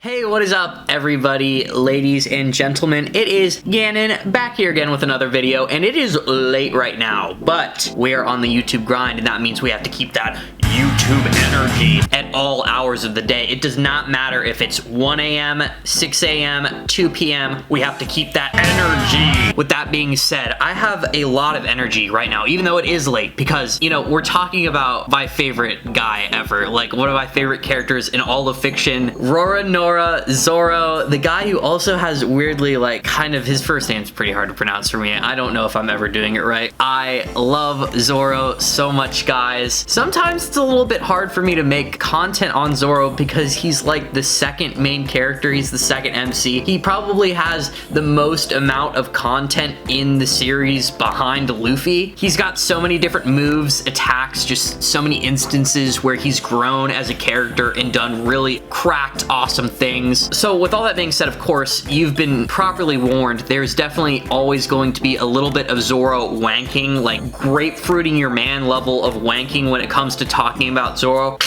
Hey, what is up, everybody, ladies and gentlemen? It is Gannon, back here again with another video, and it is late right now, but we're on the YouTube grind, and that means we have to keep that YouTube energy at all hours of the day. It does not matter if it's 1 a.m., 6 a.m., 2 p.m., we have to keep that energy. With that being said, I have a lot of energy right now, even though it is late, because, you know, we're talking about my favorite guy ever, like one of my favorite characters in all of fiction, Zoro, the guy who also has weirdly, like, kind of, his first name's pretty hard to pronounce for me. I don't know if I'm ever doing it right. I love Zoro so much, guys. Sometimes it's a little bit hard for me to make content on Zoro because he's like the second main character. He's the second MC. He probably has the most amount of content in the series behind Luffy. He's got so many different moves, attacks, just so many instances where he's grown as a character and done really cracked, awesome things. So with all that being said, of course, you've been properly warned. There's definitely always going to be a little bit of Zoro wanking, like grapefruiting your man level of wanking when it comes to talking about Zoro.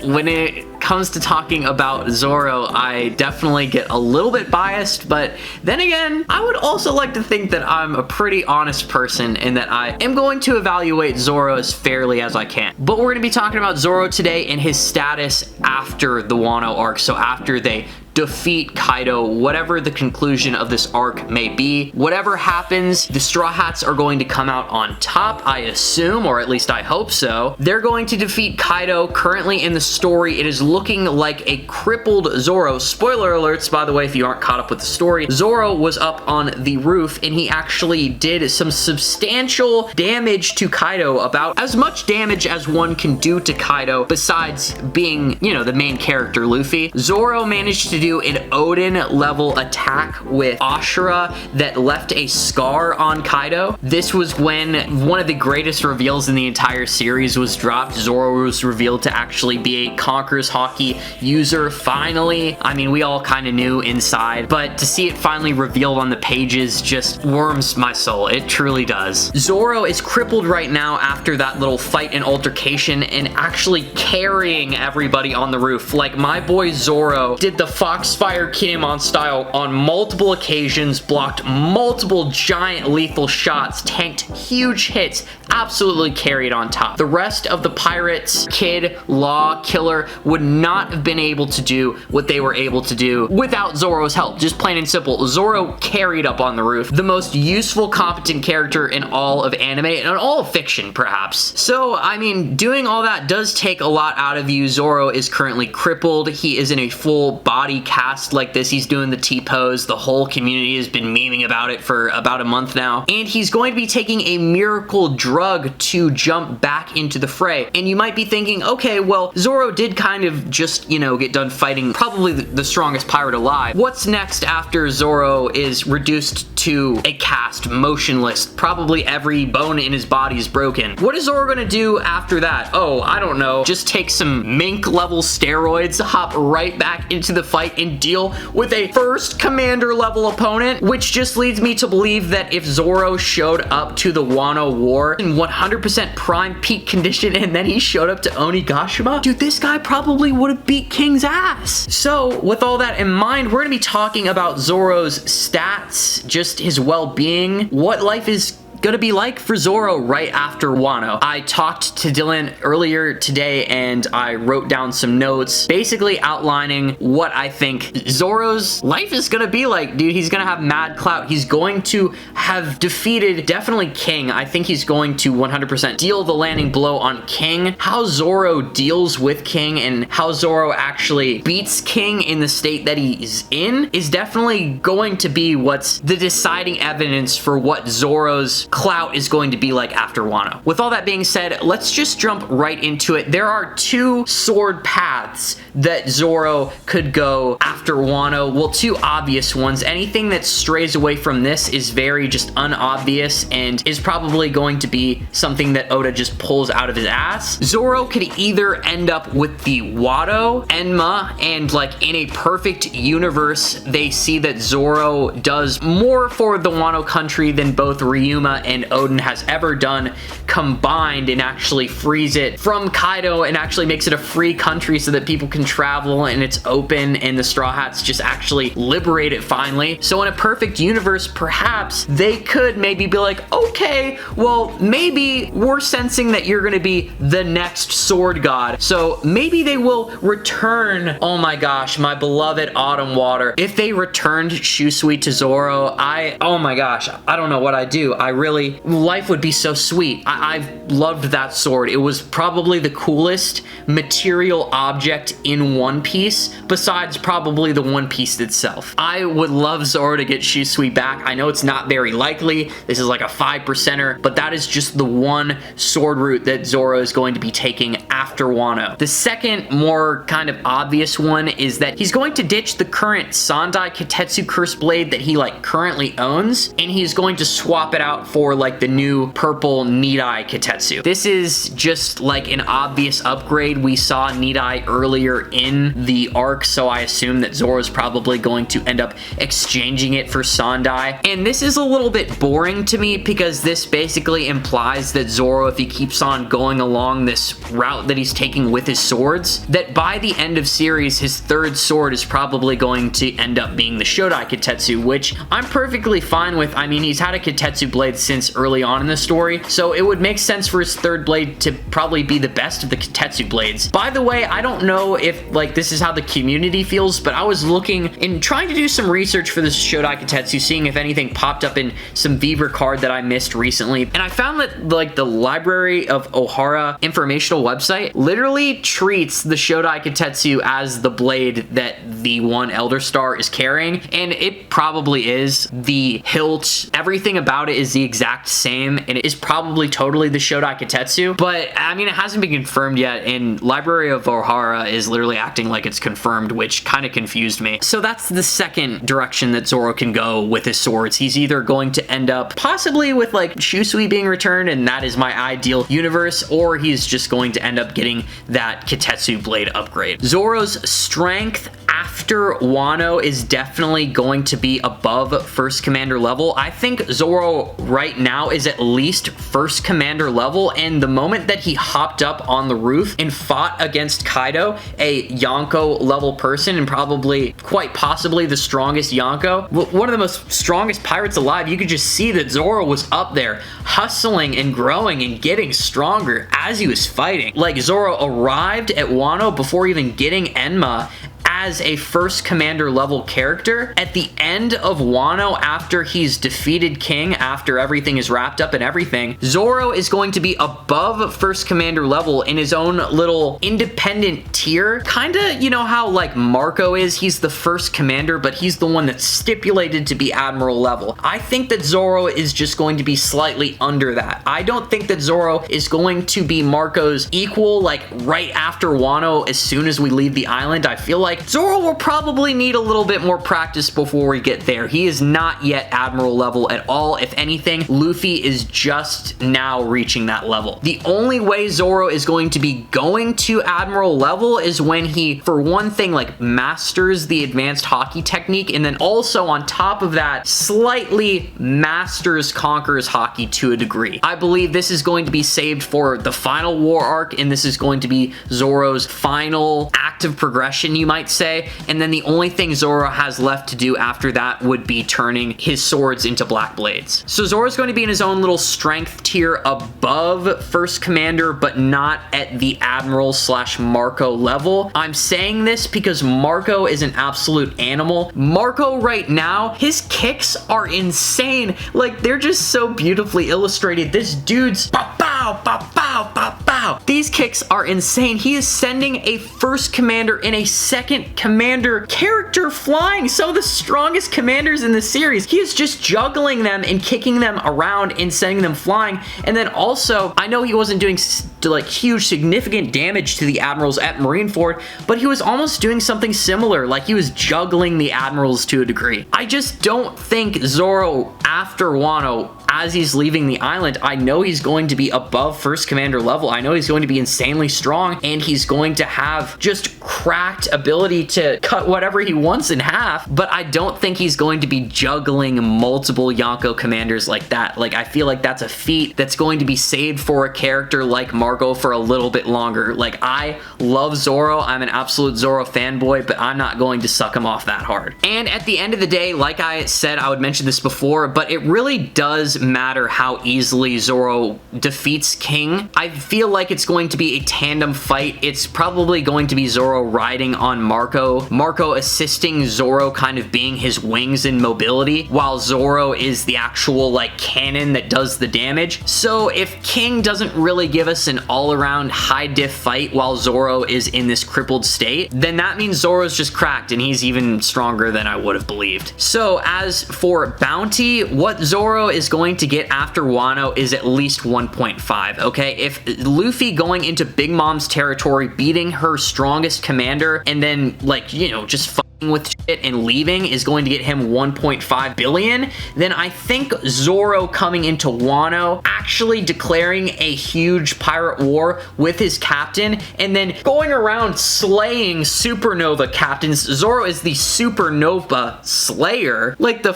When it comes to talking about Zoro, I definitely get a little bit biased, but then again, I would also like to think that I'm a pretty honest person and that I am going to evaluate Zoro as fairly as I can. But we're going to be talking about Zoro today and his status after the Wano arc, so after they defeat Kaido, whatever the conclusion of this arc may be. Whatever happens, the Straw Hats are going to come out on top, I assume, or at least I hope so. They're going to defeat Kaido. Currently in the story, it is looking like a crippled Zoro. Spoiler alerts, by the way, if you aren't caught up with the story. Zoro was up on the roof and he actually did some substantial damage to Kaido, about as much damage as one can do to Kaido besides being, you know, the main character, Luffy. Zoro managed to do an Odin level attack with Ashura that left a scar on Kaido. This was when one of the greatest reveals in the entire series was dropped. Zoro was revealed to actually be a Conqueror's Haki user, finally. I mean, we all kind of knew inside, but to see it finally revealed on the pages just warms my soul. It truly does. Zoro is crippled right now after that little fight and altercation and actually carrying everybody on the roof. Like, my boy Zoro did the Foxfire Kinemon style on multiple occasions, blocked multiple giant lethal shots, tanked huge hits, absolutely carried on top. The rest of the pirates, Kid, Law, Killer, would not have been able to do what they were able to do without Zoro's help. Just plain and simple, Zoro carried up on the roof. The most useful, competent character in all of anime, and all of fiction, perhaps. So, I mean, doing all that does take a lot out of you. Zoro is currently crippled. He is in a full body cast like this. He's doing the T-pose. The whole community has been memeing about it for about a month now. And he's going to be taking a miracle drug to jump back into the fray. And you might be thinking, okay, well, Zoro did kind of just, you know, get done fighting probably the strongest pirate alive. What's next after Zoro is reduced to a cast, motionless, probably every bone in his body is broken? What is Zoro gonna do after that? Oh, I don't know. Just take some mink level steroids, hop right back into the fight and deal with a first commander level opponent, which just leads me to believe that if Zoro showed up to the Wano War in 100% prime peak condition and then he showed up to Onigashima, dude, this guy probably would have beat King's ass. So with all that in mind, we're gonna be talking about Zoro's stats, just his well-being, what life is gonna be like for Zoro right after Wano. I talked to Dylan earlier today and I wrote down some notes basically outlining what I think Zoro's life is gonna be like. Dude, he's gonna have mad clout. He's going to have defeated definitely King. I think he's going to 100% deal the landing blow on King. How Zoro deals with King and how Zoro actually beats King in the state that he's in is definitely going to be what's the deciding evidence for what Zoro's clout is going to be like after Wano. With all that being said, let's just jump right into it. There are two sword paths that Zoro could go after Wano. Well, two obvious ones. Anything that strays away from this is very just unobvious and is probably going to be something that Oda just pulls out of his ass. Zoro could either end up with the Wado, Enma, and like in a perfect universe, they see that Zoro does more for the Wano country than both Ryuma Hanma and Oden has ever done combined, and actually frees it from Kaido and actually makes it a free country so that people can travel and it's open, and the Straw Hats just actually liberate it finally. So in a perfect universe, perhaps they could maybe be like, okay, well, maybe we're sensing that you're gonna be the next sword god, so maybe they will return. Oh my gosh, my beloved Autumn Water. If they returned Shusui to Zoro, oh my gosh, I don't know what I'd do. Life would be so sweet. I've loved that sword. It was probably the coolest material object in One Piece, besides probably the One Piece itself. I would love Zoro to get Shusui back. I know it's not very likely. This is like a 5%er, but that is just the one sword route that Zoro is going to be taking after Wano. The second, more kind of obvious one is that he's going to ditch the current Sandai Kitetsu Curse Blade that he like currently owns, and he's going to swap it out for like the new purple Nidai Kitetsu. This is just like an obvious upgrade. We saw Nidai earlier in the arc, so I assume that Zoro's probably going to end up exchanging it for Sandai. And this is a little bit boring to me because this basically implies that Zoro, if he keeps on going along this route that he's taking with his swords, that by the end of series, his third sword is probably going to end up being the Shodai Kitetsu, which I'm perfectly fine with. I mean, he's had a Kitetsu blade since early on in the story, so it would make sense for his third blade to probably be the best of the Kitetsu blades. By the way, I don't know if like this is how the community feels, but I was looking and trying to do some research for this Shodai Kitetsu, seeing if anything popped up in some Viver card that I missed recently, and I found that like the Library of Ohara informational website literally treats the Shodai Kitetsu as the blade that the one Elder Star is carrying, and it probably is. The hilt, everything about it is the exact same, and it is probably totally the Shodai Kitetsu, but I mean, it hasn't been confirmed yet, and Library of Ohara is literally acting like it's confirmed, which kind of confused me. So that's the second direction that Zoro can go with his swords. He's either going to end up possibly with like Shusui being returned, and that is my ideal universe, or he's just going to end up getting that Kitetsu blade upgrade. Zoro's strength after Wano is definitely going to be above first commander level. I think Zoro right now is at least first commander level, and the moment that he hopped up on the roof and fought against Kaido, a Yonko level person, and probably quite possibly the strongest Yonko, one of the most strongest pirates alive, you could just see that Zoro was up there hustling and growing and getting stronger as he was fighting. Like, Zoro arrived at Wano before even getting Enma as a first commander level character. At the end of Wano, after he's defeated King, after everything is wrapped up and everything, Zoro is going to be above first commander level in his own little independent tier. Kinda, you know how like Marco is, he's the first commander, but he's the one that's stipulated to be admiral level. I think that Zoro is just going to be slightly under that. I don't think that Zoro is going to be Marco's equal, like right after Wano, as soon as we leave the island. I feel like Zoro will probably need a little bit more practice before we get there. He is not yet admiral level at all. If anything, Luffy is just now reaching that level. The only way Zoro is going to be going to admiral level is when he, for one thing, like masters the advanced Haki technique, and then also on top of that, slightly masters Conqueror's Haki to a degree. I believe this is going to be saved for the final war arc, and this is going to be Zoro's final active progression, you might say, and then the only thing Zoro has left to do after that would be turning his swords into black blades. So Zoro's going to be in his own little strength tier above first commander, but not at the admiral slash Marco level. I'm saying this because Marco is an absolute animal. Marco right now, his kicks are insane. Like, they're just so beautifully illustrated. This dude's pow, pow, pow, pow, pow. These kicks are insane. He is sending a first commander and a second commander character flying. Some of the strongest commanders in the series. He is just juggling them and kicking them around and sending them flying. And then also, I know he wasn't doing like huge significant damage to the admirals at Marineford, but he was almost doing something similar. Like, he was juggling the admirals to a degree. I just don't think Zoro after Wano as he's leaving the island, I know he's going to be above first commander level. I know he's going to be insanely strong, and he's going to have just cracked ability to cut whatever he wants in half, but I don't think he's going to be juggling multiple Yonko commanders like that. Like, I feel like that's a feat that's going to be saved for a character like Marco for a little bit longer. Like, I love Zoro. I'm an absolute Zoro fanboy, but I'm not going to suck him off that hard. And at the end of the day, like I said, I would mention this before, but it really does matter how easily Zoro defeats King. I feel like it's going to be a tandem fight. It's probably going to be Zoro riding on Marco, Marco assisting Zoro, kind of being his wings and mobility, while Zoro is the actual like cannon that does the damage. So if King doesn't really give us an all-around high diff fight while Zoro is in this crippled state, then that means Zoro's just cracked and he's even stronger than I would have believed. So as for bounty, what Zoro is going to get after Wano is at least 1.5, okay? If Luffy going into Big Mom's territory, beating her strongest commander, and then, like, you know, just fucking with shit and leaving is going to get him 1.5 billion, then I think Zoro coming into Wano, actually declaring a huge pirate war with his captain, and then going around slaying supernova captains. Zoro is the supernova slayer. Like, the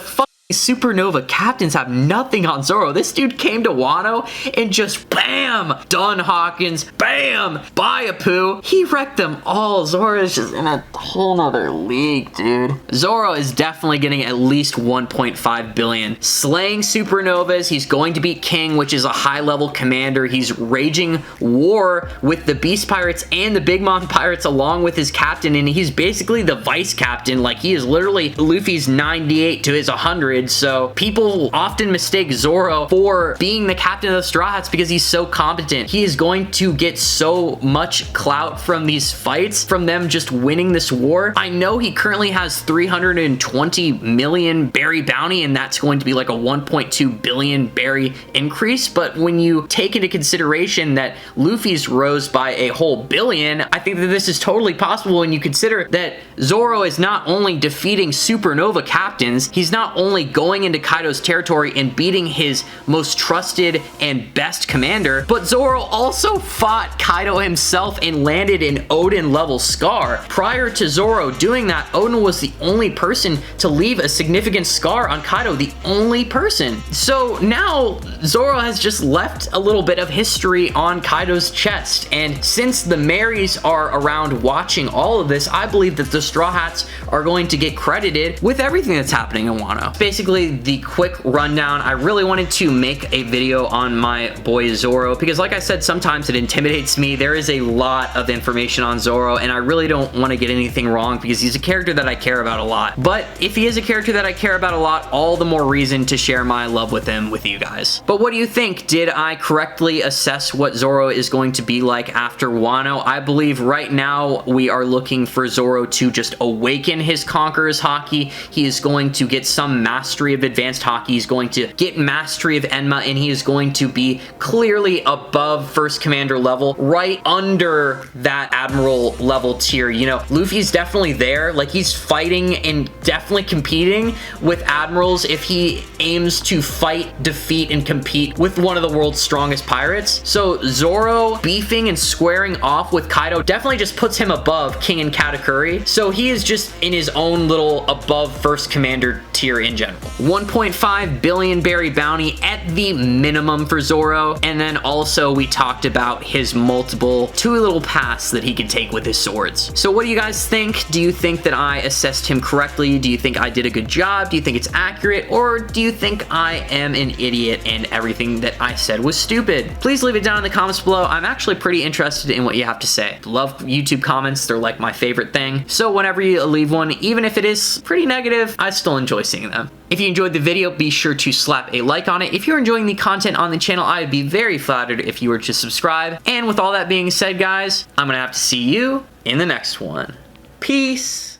supernova captains have nothing on Zoro. This dude came to Wano and just bam, done Hawkins, bam, Byapu. He wrecked them all. Zoro is just in a whole nother league, dude. Zoro is definitely getting at least 1.5 billion. Slaying supernovas, he's going to beat King, which is a high level commander. He's raging war with the Beast Pirates and the Big Mom Pirates along with his captain, and he's basically the vice captain. Like, he is literally Luffy's 98 to his 100. So people often mistake Zoro for being the captain of the Straw Hats because he's so competent. He is going to get so much clout from these fights, from them just winning this war. I know he currently has 320 million berry bounty, and that's going to be like a 1.2 billion berry increase. But when you take into consideration that Luffy's rose by a whole billion, I think that this is totally possible when you consider that Zoro is not only defeating supernova captains, he's not only going into Kaido's territory and beating his most trusted and best commander, but Zoro also fought Kaido himself and landed an Odin level scar. Prior to Zoro doing that, Odin was the only person to leave a significant scar on Kaido, the only person. So now Zoro has just left a little bit of history on Kaido's chest, and since the Marys are around watching all of this, I believe that the Straw Hats are going to get credited with everything that's happening in Wano. Basically, the quick rundown. I really wanted to make a video on my boy Zoro because, like I said, sometimes it intimidates me. There is a lot of information on Zoro, and I really don't want to get anything wrong because he's a character that I care about a lot. But if he is a character that I care about a lot, all the more reason to share my love with him with you guys. But what do you think? Did I correctly assess what Zoro is going to be like after Wano? I believe right now we are looking for Zoro to just awaken his Conqueror's Haki. He is going to get some mastery of advanced Haki. He's going to get mastery of Enma, and he is going to be clearly above first commander level, right under that admiral level tier. You know, Luffy's definitely there. Like, he's fighting and definitely competing with admirals if he aims to fight, defeat, and compete with one of the world's strongest pirates. So Zoro beefing and squaring off with Kaido definitely just puts him above King and Katakuri. So he is just in his own little above first commander tier in general. 1.5 billion berry bounty at the minimum for Zoro, and then also we talked about his multiple two little paths that he could take with his swords. So what do you guys think? Do you think that I assessed him correctly? Do you think I did a good job? Do you think it's accurate? Or do you think I am an idiot and everything that I said was stupid? Please leave it down in the comments below. I'm actually pretty interested in what you have to say. Love YouTube comments. They're like my favorite thing. So whenever you leave one, even if it is pretty negative, I still enjoy seeing them. If you enjoyed the video, be sure to slap a like on it. If you're enjoying the content on the channel, I would be very flattered if you were to subscribe. And with all that being said, guys, I'm gonna have to see you in the next one. Peace.